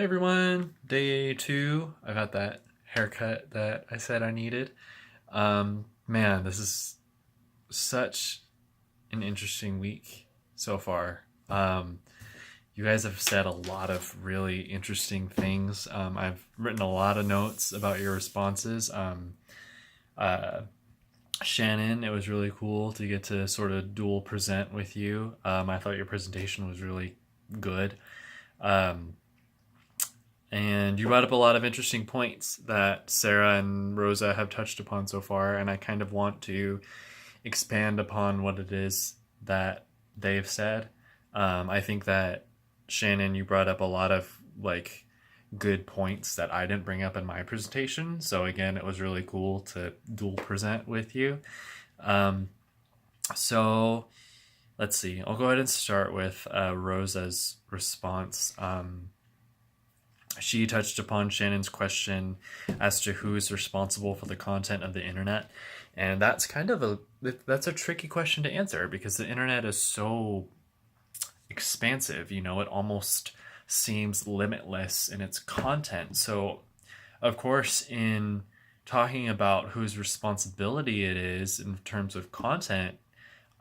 Hey everyone, day two. I got that haircut that I said I needed. Man, this is such an interesting week so far. You guys have said a lot of really interesting things. I've written a lot of notes about your responses. Uh, Shannon, it was really cool to get to sort of dual present with you. I thought your presentation was really good. Um, And you brought up a lot of interesting points that Sarah and Rosa have touched upon so far, and I kind of want to expand upon what it is that they've said. I think that Shannon, you brought up a lot of good points that I didn't bring up in my presentation. So again, it was really cool to dual present with you. Um, so let's see. I'll go ahead and start with Rosa's response. She touched upon Shannon's question as to who is responsible for the content of the internet, and that's a tricky question to answer because the internet is so expansive. It almost seems limitless in its content. So, of course, in talking about whose responsibility it is in terms of content,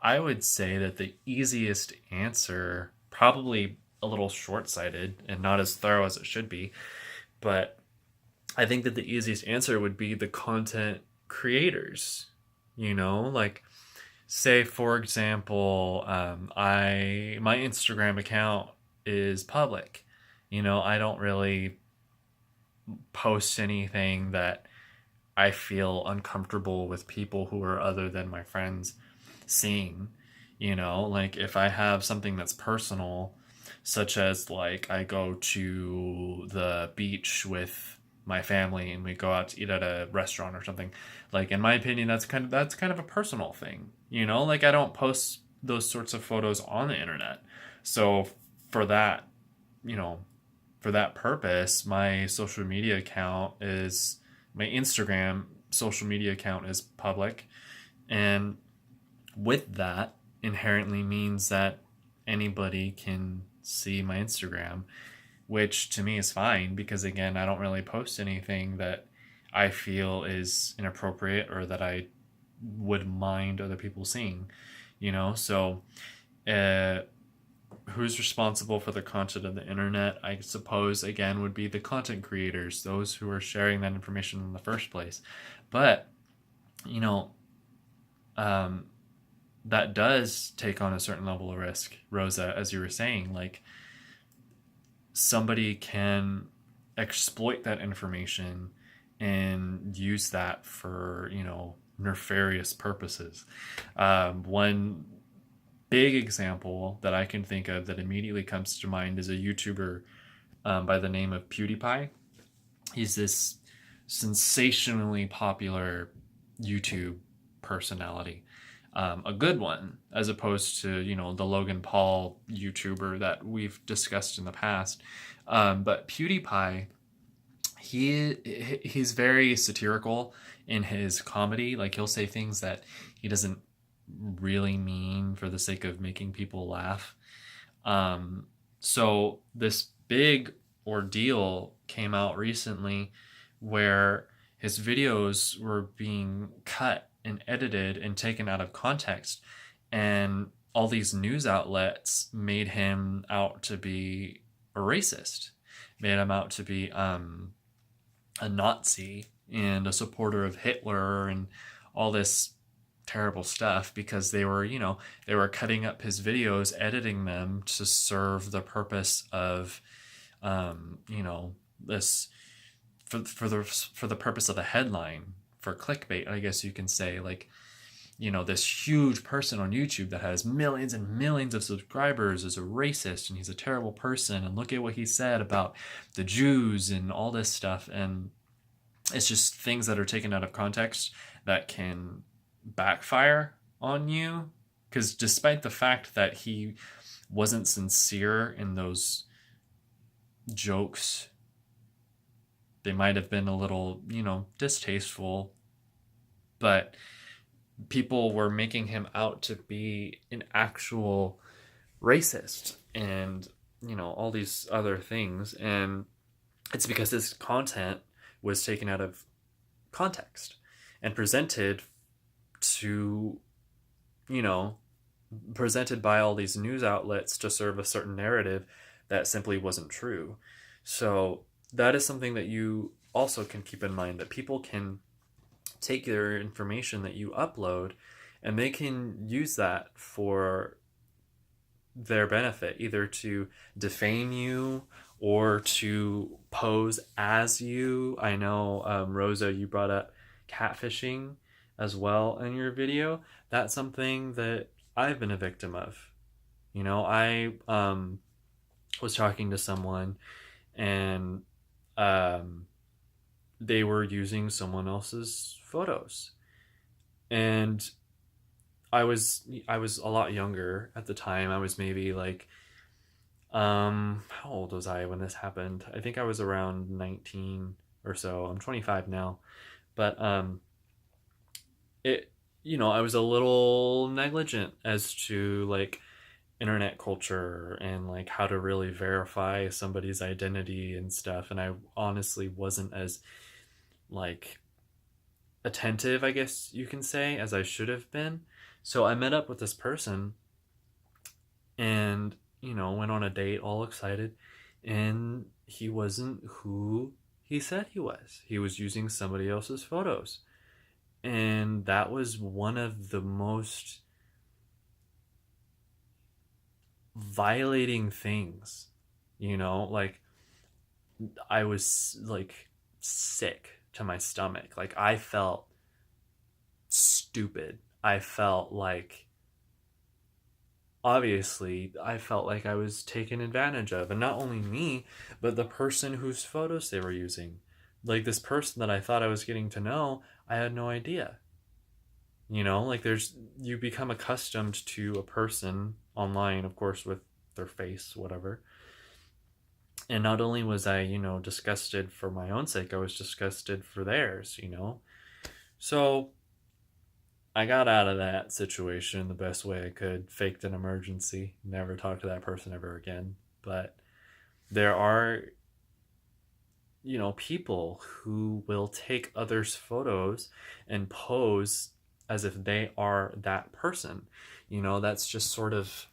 I would say that the easiest answer, probably a little short sighted and not as thorough as it should be, but I think that the easiest answer would be the content creators. Like, say for example, I my Instagram account is public. I don't really post anything that I feel uncomfortable with people who are other than my friends seeing. Like if I have something that's personal, such as like I go to the beach with my family and we go out to eat at a restaurant or something, like in my opinion that's kind of a personal thing. Like I don't post those sorts of photos on the internet. So for that, you know, for that purpose, my Instagram social media account is public, and with that inherently means that anybody can see my Instagram, which to me is fine because again, I don't really post anything that I feel is inappropriate or that I would mind other people seeing. So uh, who's responsible for the content of the internet? I suppose again would be the content creators, those who are sharing that information in the first place. But you know, um, that does take on a certain level of risk, Rosa, as you were saying. Like somebody can exploit that information and use that for nefarious purposes. One big example that I can think of that immediately comes to mind is a YouTuber by the name of PewDiePie. He's this sensationally popular YouTube personality, a good one, as opposed to the Logan Paul YouTuber that we've discussed in the past. But PewDiePie, he's very satirical in his comedy. Like he'll say things that he doesn't really mean for the sake of making people laugh. So this big ordeal came out recently where his videos were being cut and edited and taken out of context, and all these news outlets made him out to be a racist, made him out to be a Nazi and a supporter of Hitler and all this terrible stuff because they were cutting up his videos, editing them to serve the purpose of this for the purpose of the headline, for clickbait, I guess you can say. Like this huge person on YouTube that has millions and millions of subscribers is a racist and he's a terrible person, and look at what he said about the Jews and all this stuff. And it's just things that are taken out of context that can backfire on you, because despite the fact that he wasn't sincere in those jokes, they might have been a little distasteful, but people were making him out to be an actual racist and all these other things. And It's because this content was taken out of context and presented to, you know, presented by all these news outlets to serve a certain narrative that simply wasn't true. So that is something that you also can keep in mind, that people can take their information that you upload and they can use that for their benefit, either to defame you or to pose as you. I know, Rosa, you brought up catfishing as well in your video. That's something that I've been a victim of. I was talking to someone, and um, they were using someone else's photos, and I was a lot younger at the time. I was maybe like, how old was I when this happened? I think I was around 19 or so. I'm 25 now. But it I was a little negligent as to like internet culture and like how to really verify somebody's identity and stuff, and I honestly wasn't as like attentive, I guess you can say, as I should have been. So I met up with this person and, went on a date all excited, and he wasn't who he said he was. He was using somebody else's photos. And that was one of the most violating things, like I was like sick to my stomach. Like I felt stupid. I felt like, obviously, I felt like I was taken advantage of. And not only me, but the person whose photos they were using. Like this person that I thought I was getting to know, I had no idea. Like you become accustomed to a person online, of course, with their face, whatever. And not only was I, disgusted for my own sake, I was disgusted for theirs. So I got out of that situation the best way I could, faked an emergency, never talked to that person ever again. But there are, people who will take others' photos and pose as if they are that person. That's just sort of,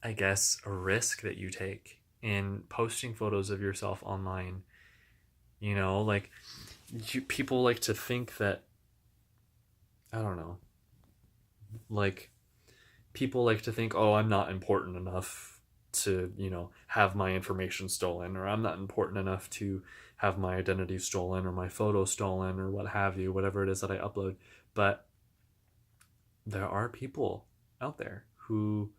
I guess, a risk that you take in posting photos of yourself online. Like people like to think that, I don't know, like people like to think, oh, I'm not important enough to, have my information stolen, or I'm not important enough to have my identity stolen or my photo stolen or what have you, whatever it is that I upload. But there are people out there who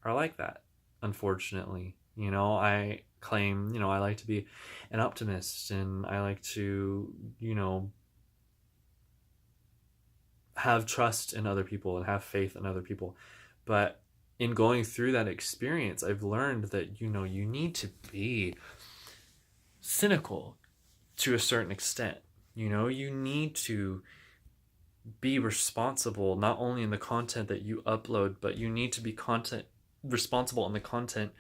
are like that, unfortunately. I claim, I like to be an optimist, and I like to, have trust in other people and have faith in other people. But in going through that experience, I've learned that, you need to be cynical to a certain extent. You need to be responsible not only in the content that you upload, but you need to be content responsible in the content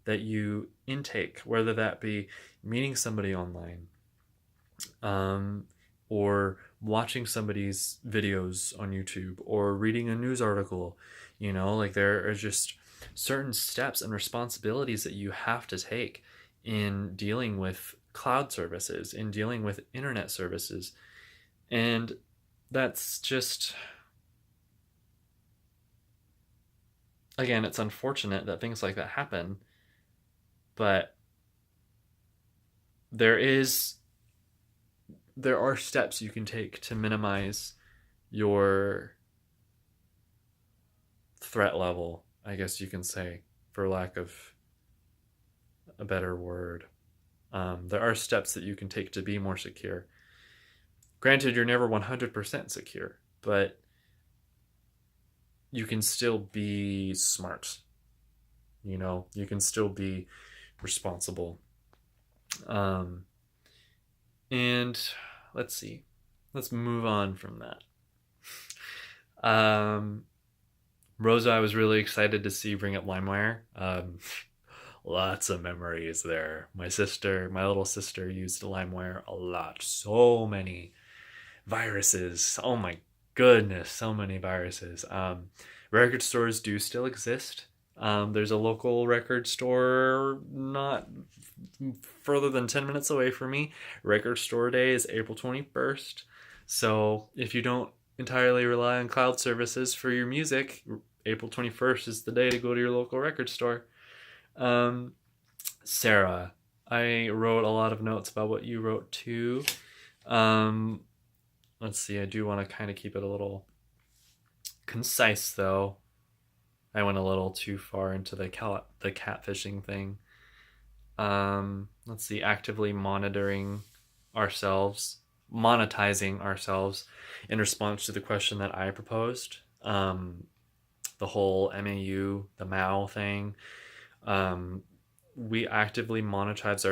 that you intake, whether that be meeting somebody online, or watching somebody's videos on YouTube, or reading a news article. Like there are just certain steps and responsibilities that you have to take in dealing with cloud services, in dealing with internet services. And that's just, again, it's unfortunate that things like that happen, but there are steps you can take to minimize your threat level, I guess you can say, for lack of a better word. There are steps that you can take to be more secure. Granted, you're never 100% secure, but you can still be smart. You can still be responsible. And let's see. Let's move on from that. Rosa, I was really excited to see you bring up LimeWire. Lots of memories there. My little sister used LimeWire a lot. So many viruses. Oh my goodness, so many viruses. Record stores do still exist. There's a local record store not further than 10 minutes away from me. Record store day is April 21st. So if you don't entirely rely on cloud services for your music, April 21st is the day to go to your local record store. Um, Sarah, I wrote a lot of notes about what you wrote too. Um, let's see, I do want to kind of keep it a little concise though. I went a little too far into the catfishing thing. Let's see, actively monetizing ourselves in response to the question that I proposed. The whole the MAU thing. We actively monetize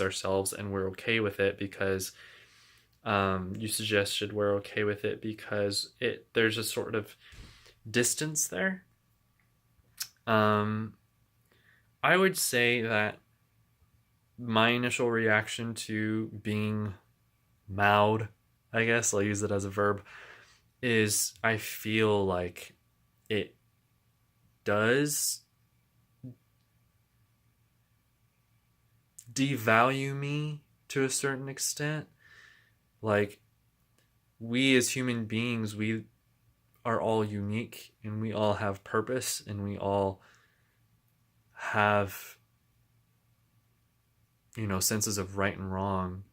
ourselves, and we're okay with it because you suggested we're okay with it because there's a sort of distance there. I would say that my initial reaction to being MAU'd, I guess I'll use it as a verb, is I feel like it does devalue me to a certain extent. Like, we as human beings, we are all unique and we all have purpose and we all have, senses of right and wrong.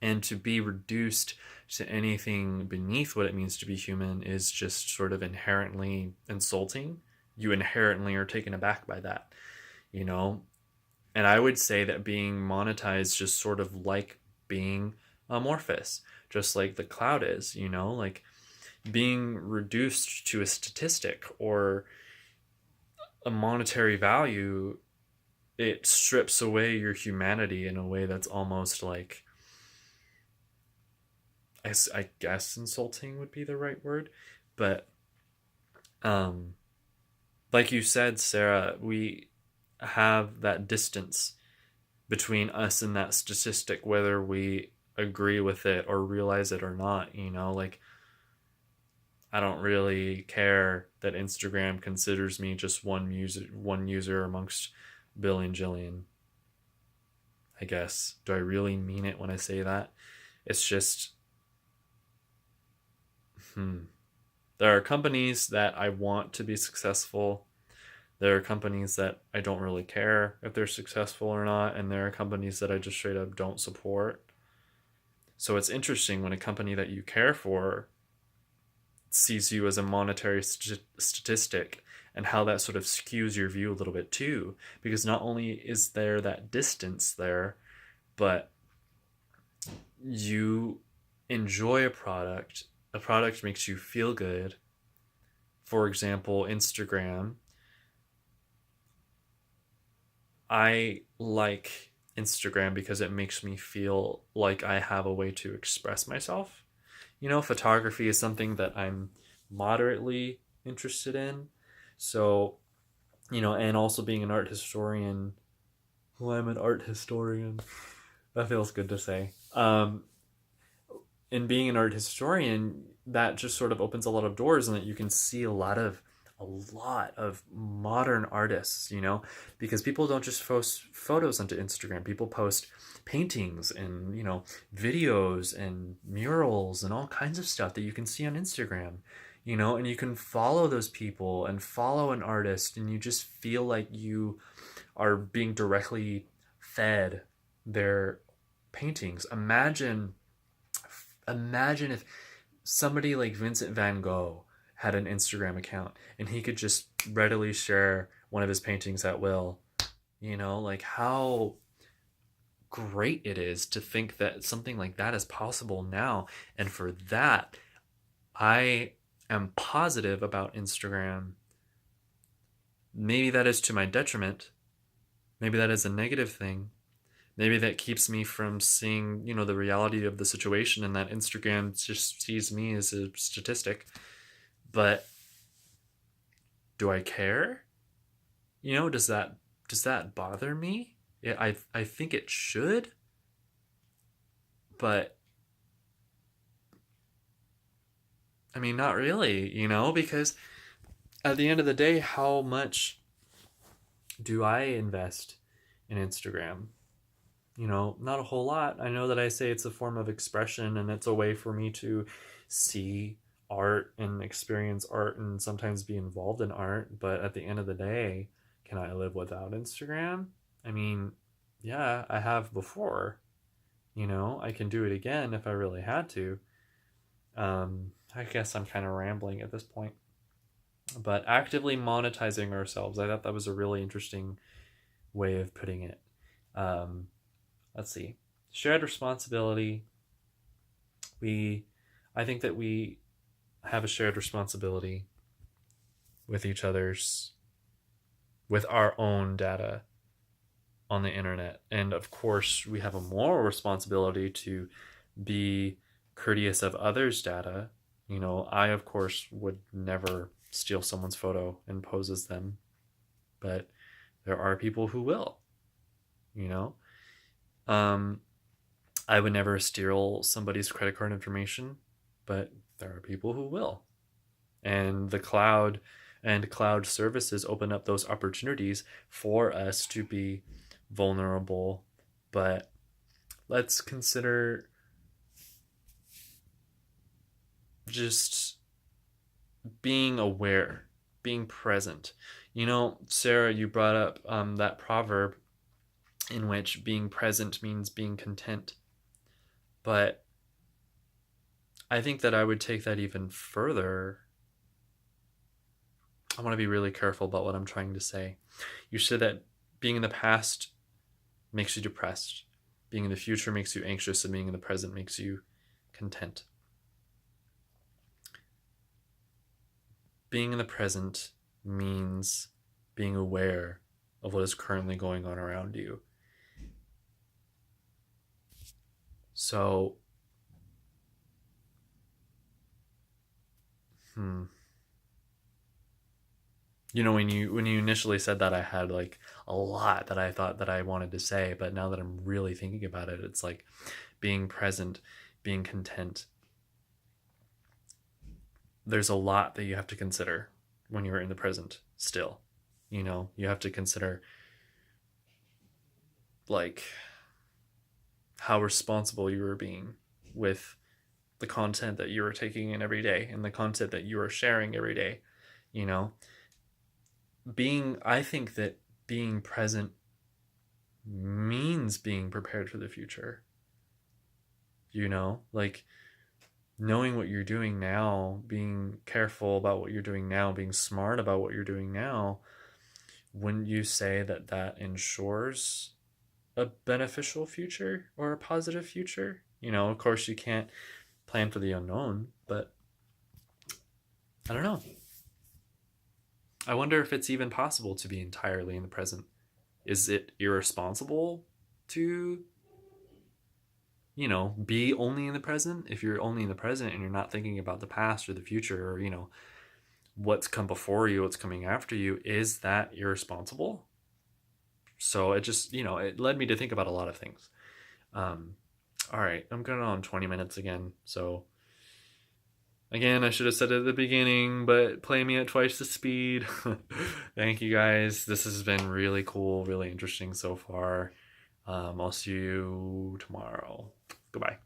And to be reduced to anything beneath what it means to be human is just sort of inherently insulting. You inherently are taken aback by that, And I would say that being monetized just sort of like being amorphous, just like the cloud is, like being reduced to a statistic or a monetary value, it strips away your humanity in a way that's almost like, I guess insulting would be the right word. But like you said, Sarah, we have that distance between us and that statistic, whether we agree with it or realize it or not. Like, I don't really care that Instagram considers me just one user amongst Bill and Jillian. I guess. Do I really mean it when I say that? It's just there are companies that I want to be successful. There are companies that I don't really care if they're successful or not, and there are companies that I just straight up don't support. So it's interesting when a company that you care for sees you as a monetary statistic, and how that sort of skews your view a little bit too, because not only is there that distance there, but you enjoy a product makes you feel good. For example, Instagram. I like Instagram because it makes me feel like I have a way to express myself. Photography is something that I'm moderately interested in. So, and also being an art historian. Well, I'm an art historian. That feels good to say. And being an art historian, that just sort of opens a lot of doors, and that you can see a lot of modern artists, because people don't just post photos onto Instagram. People post paintings and, videos and murals and all kinds of stuff that you can see on Instagram, and you can follow those people and follow an artist, and you just feel like you are being directly fed their paintings. Imagine if somebody like Vincent van Gogh had an Instagram account and he could just readily share one of his paintings at will. Like, how great it is to think that something like that is possible now. And for that, I am positive about Instagram. Maybe that is to my detriment. Maybe that is a negative thing. Maybe that keeps me from seeing, the reality of the situation, and that Instagram just sees me as a statistic. But do I care? Does that does that bother me? I think it should, but I mean, not really, because at the end of the day, how much do I invest in Instagram? Not a whole lot. I know that I say it's a form of expression and it's a way for me to see art and experience art and sometimes be involved in art. But at the end of the day, can I live without Instagram? I mean, yeah, I have before. I can do it again if I really had to. I guess I'm kind of rambling at this point. But actively monetizing ourselves, I thought that was a really interesting way of putting it. Um, let's see. Shared responsibility. I think that we have a shared responsibility with each other's, with our own data on the internet. And of course, we have a moral responsibility to be courteous of others' data. I, of course, would never steal someone's photo and pose as them, but there are people who will, you know? Um, I would never steal somebody's credit card information, but there are people who will. And the cloud and cloud services open up those opportunities for us to be vulnerable. But let's consider just being aware, being present. Sarah, you brought up that proverb in which being present means being content. But I think that I would take that even further. I want to be really careful about what I'm trying to say. You said that being in the past makes you depressed, being in the future makes you anxious, and being in the present makes you content. Being in the present means being aware of what is currently going on around you. So, when you initially said that, I had like a lot that I thought that I wanted to say, but now that I'm really thinking about it, it's like being present, being content. There's a lot that you have to consider when you're in the present still. You have to consider like how responsible you are being with the content that you are taking in every day and the content that you are sharing every day. I think that being present means being prepared for the future. Like knowing what you're doing now, being careful about what you're doing now, being smart about what you're doing now. Wouldn't you say that that ensures a beneficial future or a positive future? Of course, you can't plan for the unknown, but I don't know. I wonder if it's even possible to be entirely in the present. Is it irresponsible to, be only in the present? If you're only in the present and you're not thinking about the past or the future or, what's come before you, what's coming after you, is that irresponsible? So it just, it led me to think about a lot of things. All right, I'm going on 20 minutes again. So again, I should have said it at the beginning, but play me at twice the speed. Thank you guys. This has been really cool, really interesting so far. I'll see you tomorrow. Goodbye.